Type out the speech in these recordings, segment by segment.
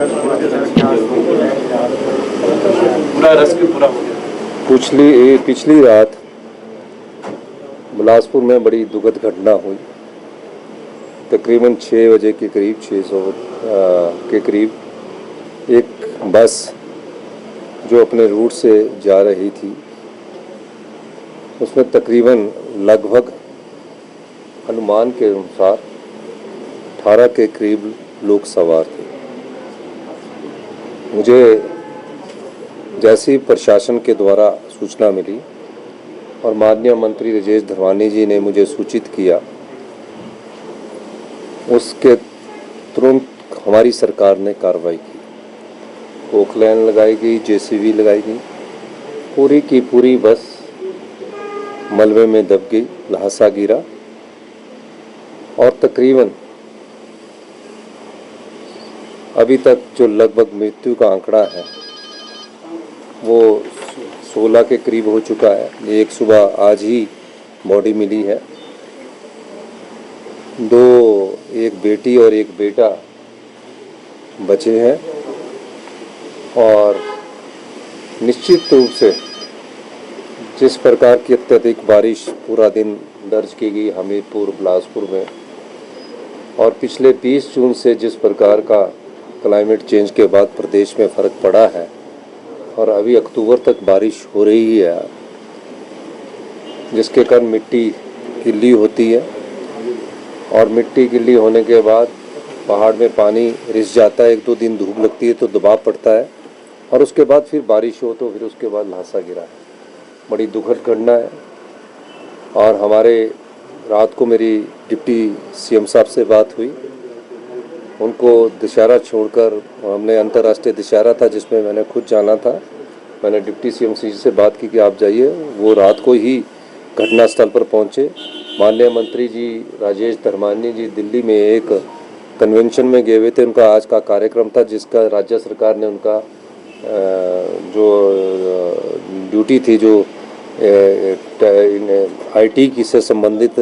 पूरा रस भी पूरा हो गया। पिछली रात बिलासपुर में बड़ी दुखद घटना हुई। तकरीबन 6 बजे के करीब 600 के करीब एक बस जो अपने रूट से जा रही थी, उसमें तकरीबन लगभग अनुमान के अनुसार 18 के करीब लोग सवार थे। मुझे जैसी प्रशासन के द्वारा सूचना मिली और माननीय मंत्री राजेश धर्मानी जी ने मुझे सूचित किया, उसके तुरंत हमारी सरकार ने कार्रवाई की। पोकलैन लगाई गई, जेसीबी लगाई गई, पूरी की पूरी बस मलबे में दब गई, लहासा गिरा और तकरीबन अभी तक जो लगभग मृत्यु का आंकड़ा है वो 16 के करीब हो चुका है। एक सुबह आज ही बॉडी मिली है। एक बेटी और एक बेटा बचे हैं और निश्चित रूप से जिस प्रकार की अत्यधिक बारिश पूरा दिन दर्ज की गई हमीरपुर बिलासपुर में, और पिछले 20 जून से जिस प्रकार का क्लाइमेट चेंज के बाद प्रदेश में फ़र्क पड़ा है और अभी अक्टूबर तक बारिश हो रही है, जिसके कारण मिट्टी गिल्ली होती है और मिट्टी गिल्ली होने के बाद पहाड़ में पानी रिस जाता है। 1-2 दिन धूप लगती है तो दबाव पड़ता है और उसके बाद फिर बारिश हो तो फिर उसके बाद लहासा गिरा है। बड़ी दुखद घटना है। और हमारे रात को मेरी डिप्टी सीएम साहब से बात हुई, उनको दशहरा छोड़कर हमने अंतर्राष्ट्रीय दशहरा था जिसमें मैंने खुद जाना था। मैंने डिप्टी सीएम से बात की कि आप जाइए। वो रात को ही घटनास्थल पर पहुंचे। माननीय मंत्री जी राजेश धर्मानी जी दिल्ली में एक कन्वेंशन में गए हुए थे। उनका आज का कार्यक्रम था जिसका राज्य सरकार ने उनका जो ड्यूटी थी, जो IT की से संबंधित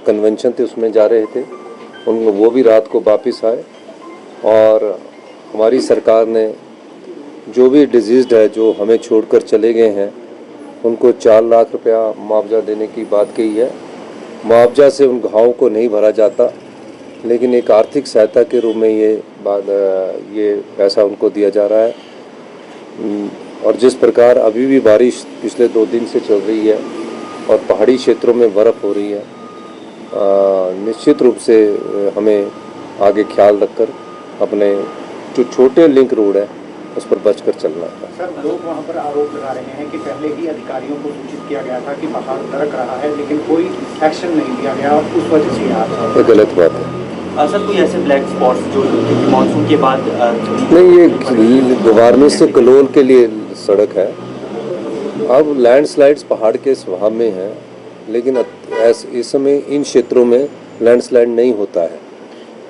कन्वेंशन थे उसमें जा रहे थे, वो भी रात को वापस आए। और हमारी सरकार ने जो भी डिजीज़्ड है जो हमें छोड़कर चले गए हैं उनको 4 लाख रुपया मुआवजा देने की बात कही है। मुआवजा से उन घावों को नहीं भरा जाता, लेकिन एक आर्थिक सहायता के रूप में ये पैसा उनको दिया जा रहा है। और जिस प्रकार अभी भी बारिश पिछले 2 दिन से चल रही है और पहाड़ी क्षेत्रों में बर्फ़ हो रही है, निश्चित रूप से हमें आगे ख्याल रखकर अपने जो छोटे लिंक रोड है उस पर बचकर चलना है। सर, लोग वहाँ पर आरोप लगा रहे हैं कि पहले ही अधिकारियों को सूचित किया गया था कि पहाड़ दरक रहा है, लेकिन कोई एक्शन नहीं लिया गया और उस वजह से ये गलत बात है। सर, कोई ऐसे ब्लैक स्पॉट्स जो मानसून के बाद नहीं, ये वाराणसी से कलोल के लिए सड़क है। अब लैंडस्लाइड्स पहाड़ के स्वभाव में है, लेकिन इस समय इन क्षेत्रों में लैंडस्लाइड नहीं होता है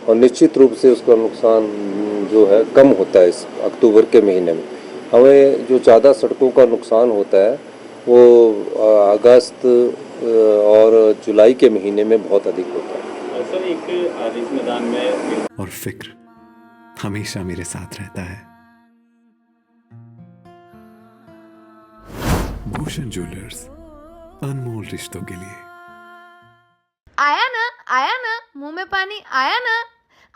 और निश्चित रूप से उसका नुकसान जो है कम होता है। इस अक्टूबर के महीने में हमें जो ज़्यादा सड़कों का नुकसान होता है वो अगस्त और जुलाई के महीने में बहुत अधिक होता है। सर, एक आदेश मैदान में और फिक्र हमेशा मेरे साथ रहता है। भूषण ज्वेलर्स, अनमोल रिश्तों के लिए। आया ना मुंह में पानी आया ना।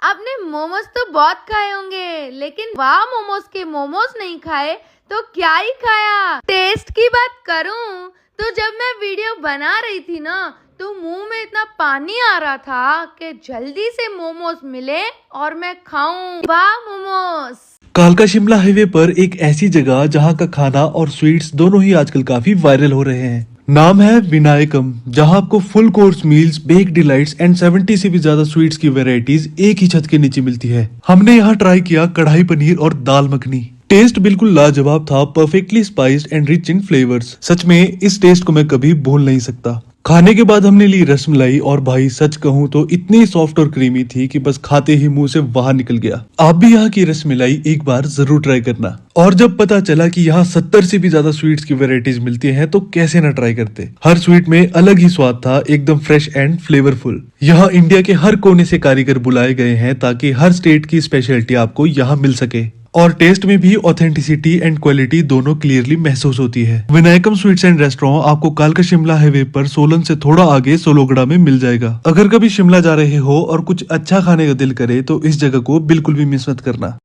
आपने मोमोज तो बहुत खाए होंगे, लेकिन वाह मोमोज के मोमोज नहीं खाए तो क्या ही खाया। टेस्ट की बात करूं तो जब मैं वीडियो बना रही थी ना, तो मुंह में इतना पानी आ रहा था कि जल्दी से मोमोज मिले और मैं खाऊं। वाह मोमोज। कालका शिमला हाईवे पर एक ऐसी जगह जहां का खाना और स्वीट्स दोनों ही आजकल काफी वायरल हो रहे हैं। नाम है विनायकम, जहां आपको full course meals, bake delights and 70 से भी ज्यादा स्वीट्स की वैरायटीज एक ही छत के नीचे मिलती है। हमने यहाँ ट्राई किया कढ़ाई पनीर और दाल मखनी। टेस्ट बिल्कुल लाजवाब था, perfectly spiced and rich in flavours. सच में इस टेस्ट को मैं कभी भूल नहीं सकता। खाने के बाद हमने ली रसमलाई और भाई सच कहूँ तो इतनी सॉफ्ट और क्रीमी थी कि बस खाते ही मुंह से बाहर निकल गया। आप भी यहाँ की रसमलाई एक बार जरूर ट्राई करना। और जब पता चला कि यहाँ 70 से भी ज्यादा स्वीट्स की वैरायटीज मिलती हैं तो कैसे ना ट्राई करते। हर स्वीट में अलग ही स्वाद था, एकदम फ्रेश एंड फ्लेवरफुल। यहाँ इंडिया के हर कोने से कारीगर बुलाए गए हैं ताकि हर स्टेट की स्पेशलिटी आपको यहाँ मिल सके। और टेस्ट में भी ऑथेंटिसिटी एंड क्वालिटी दोनों क्लियरली महसूस होती है। विनायकम स्वीट्स एंड रेस्टोरेंट आपको कालका शिमला हाईवे पर सोलन से थोड़ा आगे सोलोगड़ा में मिल जाएगा। अगर कभी शिमला जा रहे हो और कुछ अच्छा खाने का दिल करे तो इस जगह को बिल्कुल भी मिस मत करना।